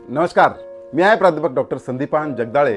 नमस्कार, मी आहे प्राध्यापक डॉक्टर संदीपान जगदाळे।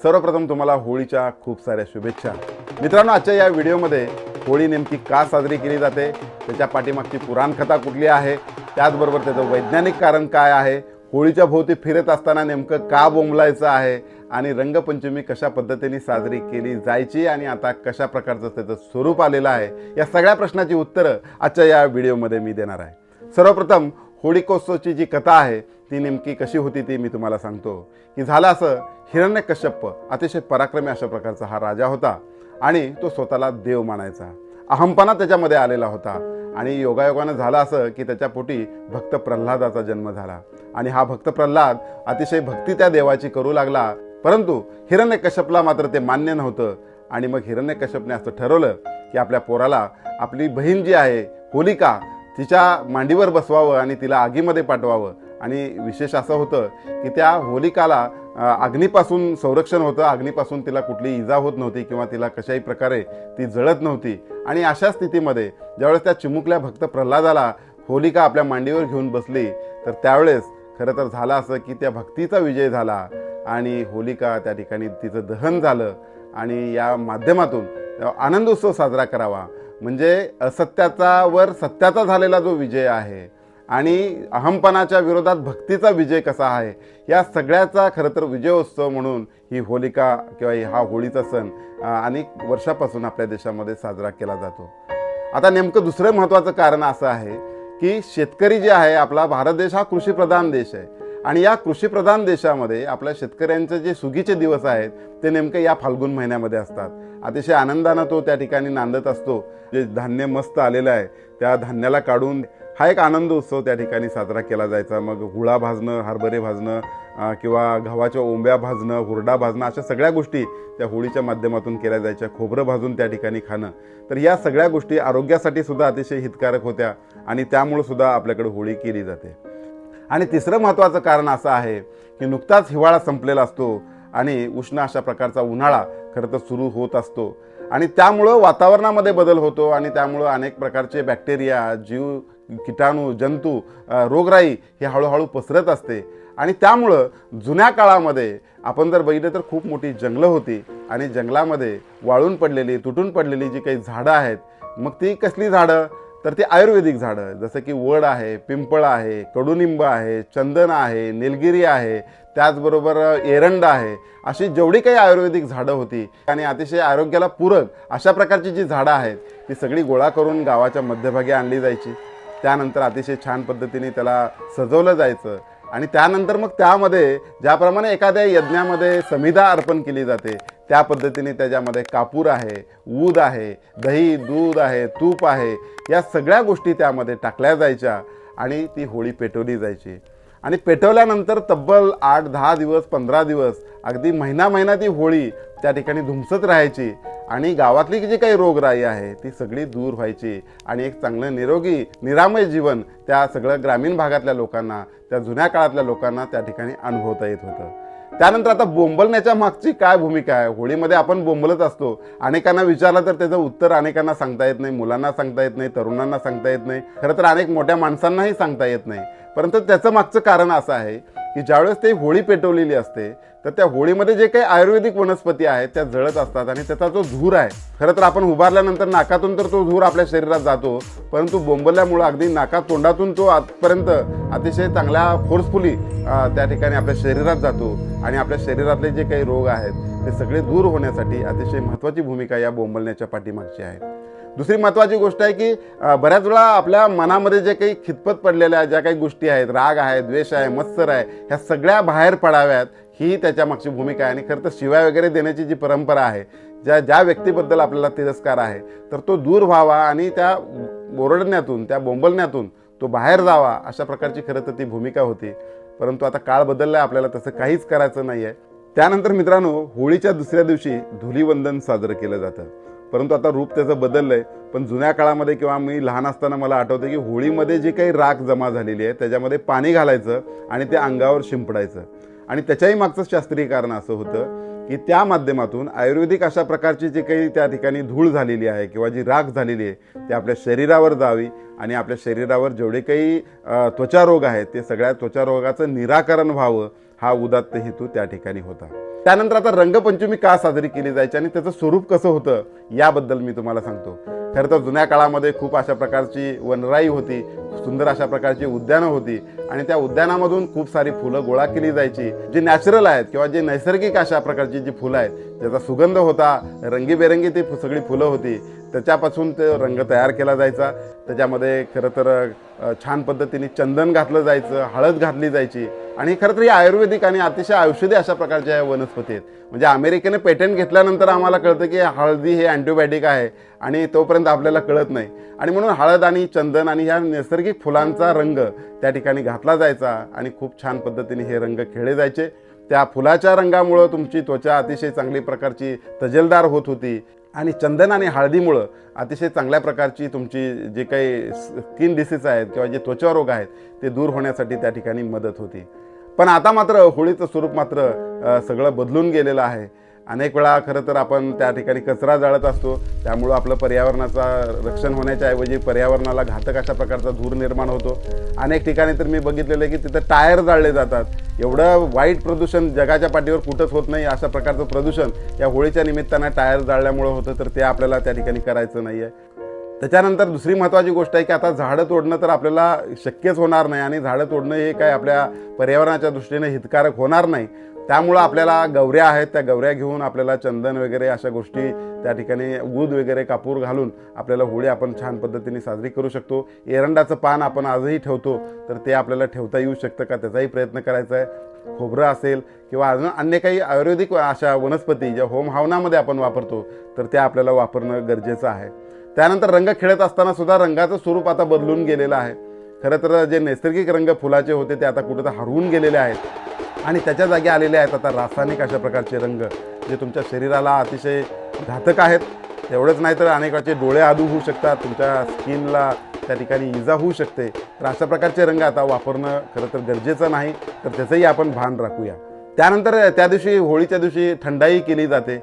सर्वप्रथम तुम्हाला होळीच्या खूप साऱ्या शुभेच्छा। मित्रांनो, आजच्या या व्हिडिओमध्ये होळी नेमकी का साजरी केली जाते, त्याच्या पाठीमागची पुराणकथा कुठली आहे, त्याचबरोबर त्याचं वैज्ञानिक कारण काय आहे, होळीच्या भोवती फिरत असताना नेमकं का बोंबलायचं आहे आणि रंगपंचमी कशा पद्धतीने साजरी केली जायची आणि आता कशा प्रकारचं त्याचं स्वरूप आलेलं आहे, या सगळ्या प्रश्नाची उत्तरं आजच्या या व्हिडिओमध्ये मी देणार आहे। सर्वप्रथम होळिकोत्सवाची जी कथा आहे ती नेमकी कशी होती ती मी तुम्हाला सांगतो। की झालं असं, हिरण्यकश्यप अतिशय पराक्रमी अशा प्रकारचा हा राजा होता आणि तो स्वतःला देव मानायचा। अहंपणा त्याच्यामध्ये आलेला होता आणि योगायोगानं झालं असं की त्याच्या पोटी भक्त प्रल्हादाचा जन्म झाला आणि हा भक्त प्रल्हाद अतिशय भक्ती त्या देवाची करू लागला। परंतु हिरण्यकश्यपला मात्र ते मान्य नव्हतं आणि मग हिरण्यकश्यपने असं ठरवलं की आपल्या पोराला आपली बहीण जी आहे होलिका तिच्या मांडीवर बसवावं आणि तिला आगीमध्ये पाठवावं। आणि विशेष असं होतं की त्या होलिकाला अग्नीपासून संरक्षण होतं, अग्नीपासून तिला कुठली इजा होत नव्हती किंवा तिला कशाही प्रकारे ती जळत नव्हती। आणि अशा स्थितीमध्ये ज्यावेळेस त्या चिमुकल्या भक्त प्रल्हादाला होलिका आपल्या मांडीवर घेऊन बसली तर त्यावेळेस खरं तर झालं असं की त्या भक्तीचा विजय झाला आणि होलिका त्या ठिकाणी तिचं दहन झालं आणि या माध्यमातून आनंदोत्सव साजरा करावा। म्हणजे असत्याचा वर सत्याचा झालेला जो विजय आहे आणि अहंपणाच्या विरोधात भक्तीचा विजय कसा आहे, या सगळ्याचा खरं तर विजयोत्सव म्हणून ही होलिका किंवा हा होळीचा सण अनेक वर्षापासून आपल्या देशामध्ये साजरा केला जातो। आता नेमकं दुसरं महत्त्वाचं कारण असं आहे की शेतकरी जे आहे, आपला भारत देश हा कृषीप्रधान देश आहे आणि या कृषीप्रधान देशामध्ये आपल्या शेतकऱ्यांचे जे सुगीचे दिवस आहेत ते नेमके या फाल्गुन महिन्यामध्ये असतात। अतिशय आनंदानं तो त्या ठिकाणी नांदत असतो। जे धान्य मस्त आलेलं आहे त्या धान्याला काढून हा एक आनंद उत्सव त्या ठिकाणी साजरा केला जायचा। मग हुळा भाजणं, हरभरे भाजणं किंवा गव्हाच्या ओंब्या भाजणं, हुरडा भाजणं, अशा सगळ्या गोष्टी त्या होळीच्या माध्यमातून केल्या जायच्या। खोबरं भाजून त्या ठिकाणी खाणं, तर या सगळ्या गोष्टी आरोग्यासाठी सुद्धा अतिशय हितकारक होत्या आणि त्यामुळे सुद्धा आपल्याकडे होळी केली जाते। आणि तिसरं महत्त्वाचं कारण असं आहे की नुकताच हिवाळा संपलेला असतो आणि उष्ण अशा प्रकारचा उन्हाळा खरं तर सुरू होत असतो आणि त्यामुळं वातावरणामध्ये बदल होतो आणि त्यामुळं अनेक प्रकारचे बॅक्टेरिया, जीव, कीटाणू, जंतू, रोगराई हे हळूहळू पसरत असते आणि त्यामुळं जुन्या काळामध्ये आपण जर बघितलं तर खूप मोठी जंगलं होती आणि जंगलामध्ये वाळून पडलेली, तुटून पडलेली जी काही झाडं आहेत, मग ती कसली झाडं, तर ती आयुर्वेदिक झाडं, जसं की वड आहे, पिंपळ आहे, कडुनिंब आहे, चंदन आहे, निलगिरी आहे, त्याचबरोबर एरंड आहे, अशी जेवढी काही आयुर्वेदिक झाडं होती आणि अतिशय आरोग्याला पूरक अशा प्रकारची जी झाडं आहेत ती सगळी गोळा करून गावाच्या मध्यभागी आणली जायची। त्यानंतर अतिशय छान पद्धतीने त्याला सजवलं जायचं आणि त्यानंतर मग त्यामध्ये ज्याप्रमाणे एखाद्या यज्ञामध्ये समिधा अर्पण केली जाते त्या पद्धतीने त्याच्यामध्ये कापूर आहे, ऊद आहे, दही, दूध आहे, तूप आहे, या सगळ्या गोष्टी त्यामध्ये टाकल्या जायच्या आणि ती होळी पेटवली जायची। आणि पेटवल्यानंतर तब्बल 8-10 दिवस, 15 दिवस, अगदी महिना ती होळी त्या ठिकाणी धुमसत राहायची आणि गावातली जी काही रोगराई आहे ती सगळी दूर व्हायची आणि एक चांगलं निरोगी निरामय जीवन त्या सगळं ग्रामीण भागातल्या लोकांना, त्या जुन्या काळातल्या लोकांना त्या ठिकाणी अनुभवता येत होतं। त्यानंतर आता बोंबलण्याच्या मागची काय भूमिका आहे, होळीमध्ये आपण बोंबलत असतो, अनेकांना विचारलं तर त्याचं उत्तर अनेकांना सांगता येत नाही, मुलांना सांगता येत नाही, तरुणांना सांगता येत नाही, खरं तर अनेक मोठ्या माणसांनाही सांगता येत नाही। परंतु त्याचं मागचं कारण असं आहे की ज्यावेळेस ते होळी पेटवलेली असते तर त्या होळीमध्ये जे काही आयुर्वेदिक वनस्पती आहेत त्या जळत असतात आणि त्याचा जो धूर आहे, खरं तर आपण उभारल्यानंतर नाकातून तर तो धूर आपल्या शरीरात जातो, परंतु बोंबल्यामुळं अगदी नाकात तोंडातून तो आजपर्यंत अतिशय चांगल्या फोर्सफुली त्या ठिकाणी आपल्या शरीरात जातो आणि आपल्या शरीरातले जे काही रोग आहेत ते सगळे दूर होण्यासाठी अतिशय महत्त्वाची भूमिका या बोंबलण्याच्या पाठीमागची आहे। दुसरी महत्त्वाची गोष्ट आहे की बऱ्याच वेळा आपल्या मनामध्ये जे काही खितपत पडलेल्या ज्या काही गोष्टी आहेत, राग आहे, द्वेष आहे, मत्सर आहे, ह्या सगळ्या बाहेर पडाव्यात ही त्याच्या मागची भूमिका आहे। आणि खरं तर शिवाय वगैरे देण्याची जी परंपरा आहे, ज्या व्यक्तीबद्दल आपल्याला तिरस्कार आहे तर तो दूर व्हावा आणि त्या ओरडण्यातून, त्या बोंबलण्यातून तो बाहेर जावा, अशा प्रकारची खरं तर ती भूमिका होती। परंतु आता काळ बदलला, आपल्याला तसं काहीच करायचं नाही आहे। त्यानंतर मित्रांनो, होळीच्या दुसऱ्या दिवशी धुलीवंदन साजरं केलं जातं, परंतु आता रूप त्याचं बदललंय। पण जुन्या काळामध्ये किंवा मी लहान असताना मला आठवतं की होळीमध्ये जी काही राख जमा झालेली आहे त्याच्यामध्ये पाणी घालायचं आणि ते अंगावर शिंपडायचं आणि त्याच्याही मागचं शास्त्रीय कारण असं होतं की त्या माध्यमातून आयुर्वेदिक अशा प्रकारची जी काही त्या ठिकाणी धूळ झालेली आहे किंवा जी राख झालेली आहे ती आपल्या शरीरावर जावी आणि आपल्या शरीरावर जेवढे काही त्वचा रोग आहेत ते सगळ्या त्वचा रोगाचं निराकरण व्हावं, हा उदात्त हेतू त्या ठिकाणी होता. त्यानंतर आता रंगपंचमी का साजरी केली जायची आणि त्याचं स्वरूप कसं होतं याबद्दल मी तुम्हाला सांगतो. खरं तर जुन्या काळामध्ये खूप अशा प्रकारची वनराई होती, सुंदर अशा प्रकारची उद्यानं होती आणि त्या उद्यानामधून खूप सारी फुलं गोळा केली जायची, जी नॅचरल आहेत किंवा जे नैसर्गिक अशा प्रकारची जी फुलं आहेत, ज्याचा सुगंध होता, रंगीबेरंगी ती सगळी फुलं होती, त्याच्यापासून ते रंग तयार केला जायचा. त्याच्यामध्ये खरं तर छान पद्धतीने चंदन घातलं जायचं, हळद घातली जायची आणि खरं तर ही आयुर्वेदिक आणि अतिशय औषधी अशा प्रकारच्या या वनस्पती आहेत. म्हणजे अमेरिकेने पेटंट घेतल्यानंतर आम्हाला कळतं की हळदी हे अँटीबायोटिक आहे आणि तोपर्यंत आपल्याला कळत नाही. आणि म्हणून हळद आणि चंदन आणि ह्या नैसर्गिक फुलांचा रंग त्या ठिकाणी घातला जायचा आणि खूप छान पद्धतीने हे रंग खेळले जायचे. त्या फुलाच्या रंगामुळं तुमची त्वचा अतिशय चांगली प्रकारची तजेलदार होत होती आणि चंदन आणि हळदीमुळं अतिशय चांगल्या प्रकारची तुमची जे काही स्किन डिसीज आहेत किंवा जे त्वचा रोग आहेत ते दूर होण्यासाठी त्या ठिकाणी मदत होती. पण आता मात्र होळीचं स्वरूप मात्र सगळं बदलून गेलेलं आहे. अनेक वेळा खरं तर आपण त्या ठिकाणी कचरा जाळत असतो, त्यामुळं आपलं पर्यावरणाचा रक्षण होण्याच्या ऐवजी पर्यावरणाला घातक अशा प्रकारचा धूर निर्माण होतो. अनेक ठिकाणी तर मी बघितलेलं आहे की तिथं टायर जाळले जातात. एवढं वाईट प्रदूषण जगाच्या पाठीवर कुठंच होत नाही अशा प्रकारचं प्रदूषण या होळीच्या निमित्तानं टायर जाळल्यामुळं होतं, तर ते आपल्याला त्या ठिकाणी करायचं नाही आहे. त्याच्यानंतर दुसरी महत्त्वाची गोष्ट आहे की आता झाडं तोडणं तर आपल्याला शक्यच होणार नाही आणि झाडं तोडणं हे काय आपल्या पर्यावरणाच्या दृष्टीने हितकारक होणार नाही. त्यामुळं आपल्याला गवऱ्या आहेत, त्या गवऱ्या घेऊन आपल्याला चंदन वगैरे अशा गोष्टी त्या ठिकाणी ऊद वगैरे कापूर घालून आपल्याला होळी आपण छान पद्धतीने साजरी करू शकतो. एरंडाचं पान आपण आजही ठेवतो, तर ते आपल्याला ठेवता येऊ शकतं का त्याचाही प्रयत्न करायचा आहे. खोबरं असेल किंवा अजून अन्य काही आयुर्वेदिक अशा वनस्पती ज्या होम हवनामध्ये आपण वापरतो तर त्या आपल्याला वापरणं गरजेचं आहे. त्यानंतर रंग खेळत असताना सुद्धा रंगाचं स्वरूप आता बदलून गेलेलं आहे. खरं तर जे नैसर्गिक रंग फुलाचे होते ते आता कुठं तर हरवून गेलेले आहेत आणि त्याच्या जागी आलेले आहेत आता रासायनिक अशा प्रकारचे रंग, जे तुमच्या शरीराला अतिशय घातक आहेत. एवढंच नाही तर अनेक वेळचे डोळे आदू होऊ शकतात, तुमच्या स्किनला त्या ठिकाणी इजा होऊ शकते. तर अशा प्रकारचे रंग आता वापरणं खरं तर गरजेचं नाही, तर त्याचंही आपण भान राखूया. त्यानंतर त्या दिवशी होळीच्या दिवशी थंडाई केली जाते.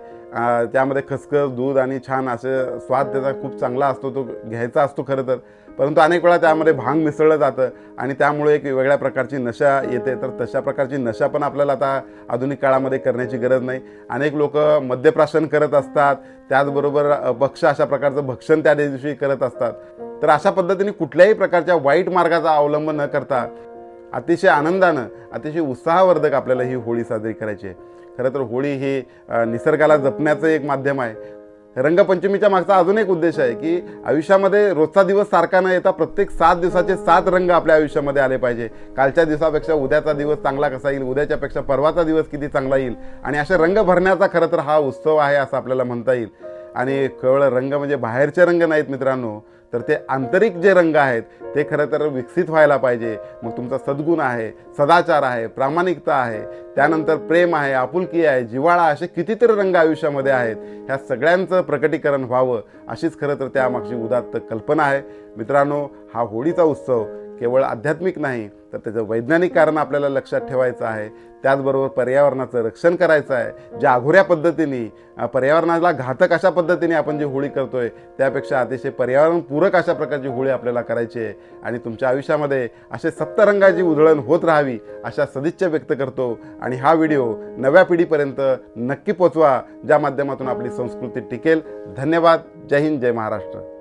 त्यामध्ये खसखस दूध आणि छान असं स्वाद त्याचा खूप चांगला असतो, तो घ्यायचा असतो खरं तर. परंतु अनेक वेळा त्यामध्ये भांग मिसळलं जातं आणि त्यामुळे एक वेगळ्या प्रकारची नशा येते. तर तशा प्रकारची नशा पण आपल्याला आता आधुनिक काळामध्ये करण्याची गरज नाही. अनेक लोक मद्यप्राशन करत असतात, त्याचबरोबर भक्ष अशा प्रकारचं भक्षण त्या दिवशी करत असतात. तर अशा पद्धतीने कुठल्याही प्रकारच्या वाईट मार्गाचा अवलंब न करता अतिशय आनंदानं, अतिशय उत्साहवर्धक आपल्याला ही होळी साजरी करायची आहे. खरं तर होळी ही निसर्गाला जपण्याचं एक माध्यम आहे. रंगपंचमीच्या मागचा अजून एक उद्देश आहे की आयुष्यामध्ये रोजचा दिवस सारखा न येता प्रत्येक 7 दिवसाचे 7 रंग आपल्या आयुष्यामध्ये आले पाहिजे. कालच्या दिवसापेक्षा उद्याचा दिवस चांगला कसा येईल, उद्याच्यापेक्षा परवाचा दिवस किती चांगला येईल आणि असे रंग भरण्याचा खरं तर हा उत्सव आहे असं आपल्याला म्हणता येईल. आणि केवळ रंग म्हणजे बाहेरचे रंग नाहीत मित्रांनो, तर ते आंतरिक जे रंग आहेत ते खरं तर विकसित व्हायला पाहिजे. मग तुमचा सद्गुण आहे, सदाचार आहे, प्रामाणिकता आहे, त्यानंतर प्रेम आहे, आपुलकी आहे, जिव्हाळा, असे कितीतरी रंग आयुष्यामध्ये आहेत. ह्या सगळ्यांचं प्रकटीकरण व्हावं अशीच खरं तर त्यामागची उदात्त कल्पना आहे. मित्रांनो, हा होळीचा उत्सव केवळ आध्यात्मिक नाही तर त्याचं वैज्ञानिक कारण आपल्याला लक्षात ठेवायचं आहे. त्याचबरोबर पर्यावरणाचं रक्षण करायचं आहे. ज्या अघोऱ्या पद्धतीने पर्यावरणाला घातक अशा पद्धतीने आपण जी होळी करतोय त्यापेक्षा अतिशय पर्यावरणपूरक अशा प्रकारची होळी आपल्याला करायची आहे. आणि तुमच्या आयुष्यामध्ये असे सप्तरंगाची उधळण होत राहावी अशा सदिच्छा व्यक्त करतो. आणि हा व्हिडिओ नव्या पिढीपर्यंत नक्की पोचवा, ज्या माध्यमातून आपली संस्कृती टिकेल. धन्यवाद. जय हिंद, जय महाराष्ट्र.